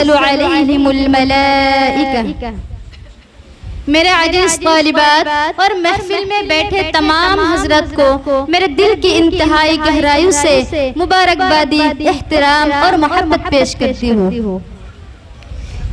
تتنزل علیہم الملائکہ۔ میرے عزیز طالبات اور محفل میں بیٹھے تمام حضرت کو میرے دل کی انتہائی گہرائیوں سے مبارکبادی، احترام اور محبت پیش کرتی ہوں۔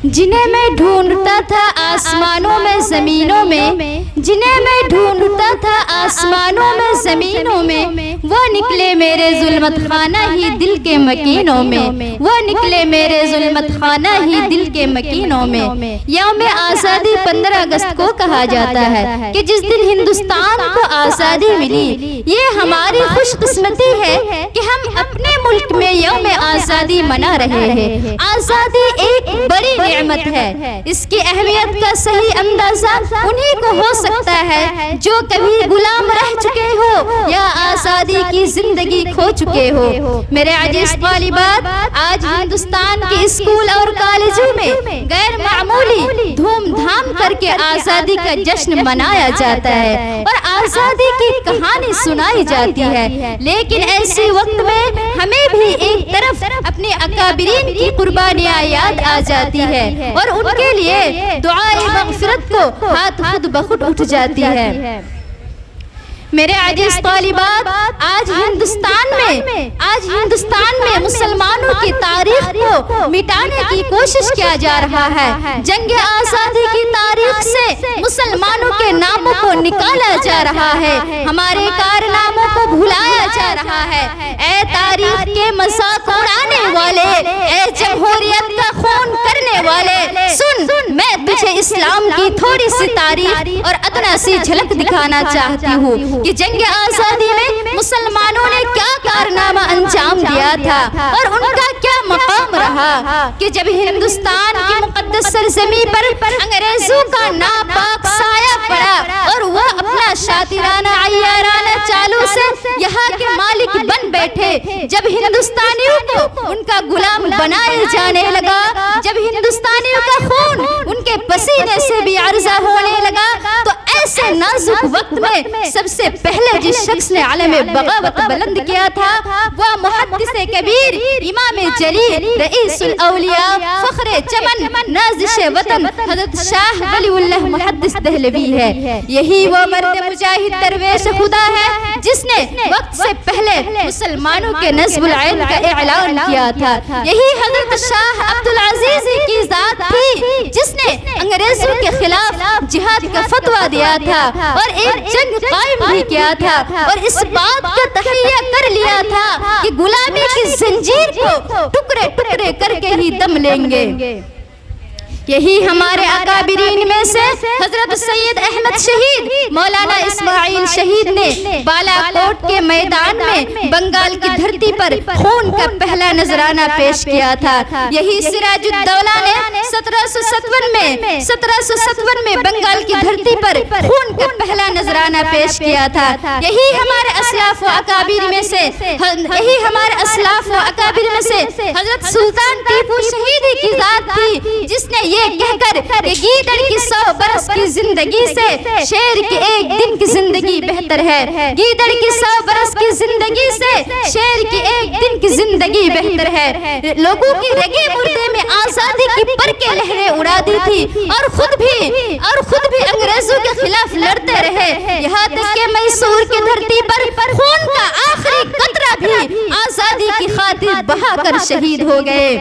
جنہیں میں ڈھونڈتا تھا آسمانوں میں زمینوں میں، جنہیں میں ڈھونڈتا تھا آسمانوں میں زمینوں میں، وہ نکلے میرے ظلمت خانہ ہی دل کے مکینوں میں، وہ نکلے میرے ظلمت خانہ ہی دل کے مکینوں میں۔ یوم آزادی 15 اگست کو کہا جاتا ہے کہ جس دن ہندوستان کو آزادی ملی، یہ ہماری خوش قسمتی ہے کہ ہم اپنے ملک میں یوم آزادی منا رہے ہیں۔ آزادی ایک بڑی نعمت ہے، اس کی اہمیت کا صحیح اندازہ انہی کو ہو سکتا ہے جو کبھی غلام رہ چکے ہو یا آزادی کی زندگی کھو چکے ہو۔ میرے عزیز طالبات، آج ہندوستان کے اسکول اور کالجوں میں غیر معمولی دھوم دھام کر کے آزادی کا جشن منایا جاتا ہے اور آزادی کی کہانی سنائی جاتی ہے، لیکن ایسے وقت میں ہمیں بھی ایک طرف اپنے اکابرین کی قربانیاں یاد آ جاتی ہے اور ان کے لیے دعائے مغفرت کو ہاتھ خود بخود اٹھ جاتی ہے۔ میرے عزیز طالبات، آج ہندوستان میں مسلمانوں کی تاریخ کو مٹانے کی کوشش کیا جا رہا ہے۔ جنگ آزادی کی تاریخ سے مسلمانوں کے ناموں کو نکالا جا رہا ہے، ہمارے کارناموں کو بھلایا جا رہا ہے۔ اے تاریخ کے مذاق اڑانے والے، اے جمہوریت کا خون کرنے والے، سن، میں تجھے اسلام کی تھوڑی سی تاریخ اور ادنا سی جھلک دکھانا چاہتی ہوں کہ جنگ آزادی میں مسلمانوں نے کیا کارنامہ انجام دیا تھا اور ان کا کیا مقام رہا کہ جب ہندوستان کی مقدس سرزمین پر انگریزوں کا ناپاک سایہ پڑا اور وہ اپنا شاطرانہ عیارانہ چالوں سے یہاں کے مالک بن بیٹھے، جب ہندوستانیوں کو ان کا غلام بنائے جانے لگا، جب ہندوستانیوں کا خون ان کے پسینے سے بھی عرضہ ہونے لگا، تو ایسے نازک وقت میں سب سے پہلے جس شخص نے علم بغاوت بلند کیا تھا وہ محدث کبیر، امام جلیل، رئیس الاولیاء، فخر چمن، نازش وطن، حضرت شاہ ولی اللہ محدث دہلوی ہے۔ یہی وہ مرد مجاہد درویش خدا ہے جس نے وقت سے پہلے مسلمانوں کے نصب العین کا اعلان کیا تھا۔ یہی حضرت شاہ عبدالعزیز کی ذات تھی جس نے انگریزوں کے خلاف جہاد کا فتویٰ دیا تھا اور ایک جنگ قائم بھی کیا تھا اور اس بات کا تحریہ کر لیا تھا کہ غلامی کی زنجیر کو ٹکڑے ٹکڑے کر کے ہی دم لیں گے۔ یہی ہمارے اکابرین میں سے حضرت سید احمد شہید، مولانا اسماعیل شہید نے بالا کوٹ کے میدان میں بنگال کی دھرتی پر خون کا پہلا نذرانہ پیش کیا تھا۔ یہی سراج الدولہ نے 1757 میں بنگال کی دھرتی پر خون کا پہلا نذرانہ پیش کیا تھا۔ یہی ہمارے اسلاف و اکابر میں سے حضرت سلطان ٹیپو شہیدی کی ذات تھی جس نے یہ کہہ کر کہ گیدڑ کی 100 برس کی زندگی سے شیر کی ایک دن کی زندگی بہتر ہے، گیدڑ کی 100 برس کی زندگی سے شیر کی ایک دن کی زندگی بہتر ہے، لوگوں کی رگے مردے میں آزادی کی پر کے لہریں اڑا دی تھی اور خود بھی انگریزوں کے خلاف لڑتے رہے، یہاں تک کہ میسور کی دھرتی پر خون کا آخری قطرہ بھی آزادی کی خاطر بہا کر شہید ہو گئے۔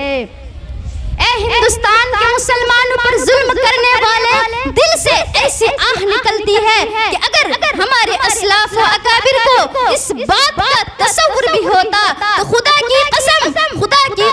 اے ہندوستان کے مسلمانوں پر ظلم کرنے والے، دل سے ایسی آہ نکلتی ہے کہ اگر ہمارے اسلاف و اکابر کو اس بات کا تصور بھی ہوتا تو خدا کی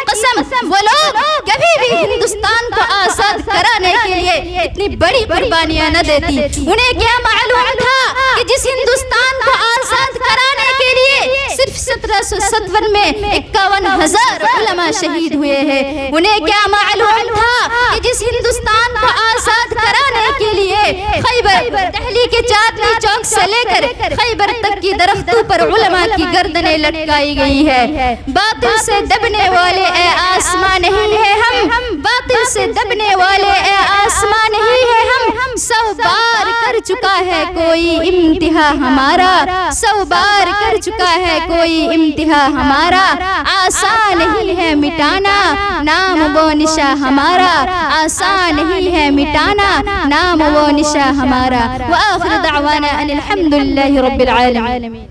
قسم وہ لوگ کبھی بھی ہندوستان کو آزاد کرانے کے لیے اتنی بڑی قربانیاں نہ دیتی۔ انہیں کیا معلوم تھا کہ جس ہندوستان کو آزاد کرانے کے لیے صرف 1757 میں 51,000 علماء شہید ہوئے ہیں، انہیں کیا معلوم تھا کہ جس ہندوستان کو آزاد کرانے کے لیے خیبر، دہلی کے چاندنی چوک سے لے کر خیبر تک کی درختوں پر علماء کی گردنیں لٹکائی گئی ہے۔ باطل سے دبنے والے اے آسمان نہیں ہے ہم، باطل سے دبنے والے اے آسمان نہیں ہے ہم، 100 بار کر کر چکا ہے کوئی امتحا ہمارا، 100 بار کر چکا ہے کوئی امتحا ہمارا، آسان نہیں ہے مٹانا نام وہ نشا ہمارا، آسان نہیں ہے مٹانا نام وہ نشا ہمارا۔ وآخر دعوانا ان الحمد للہ رب العالمین۔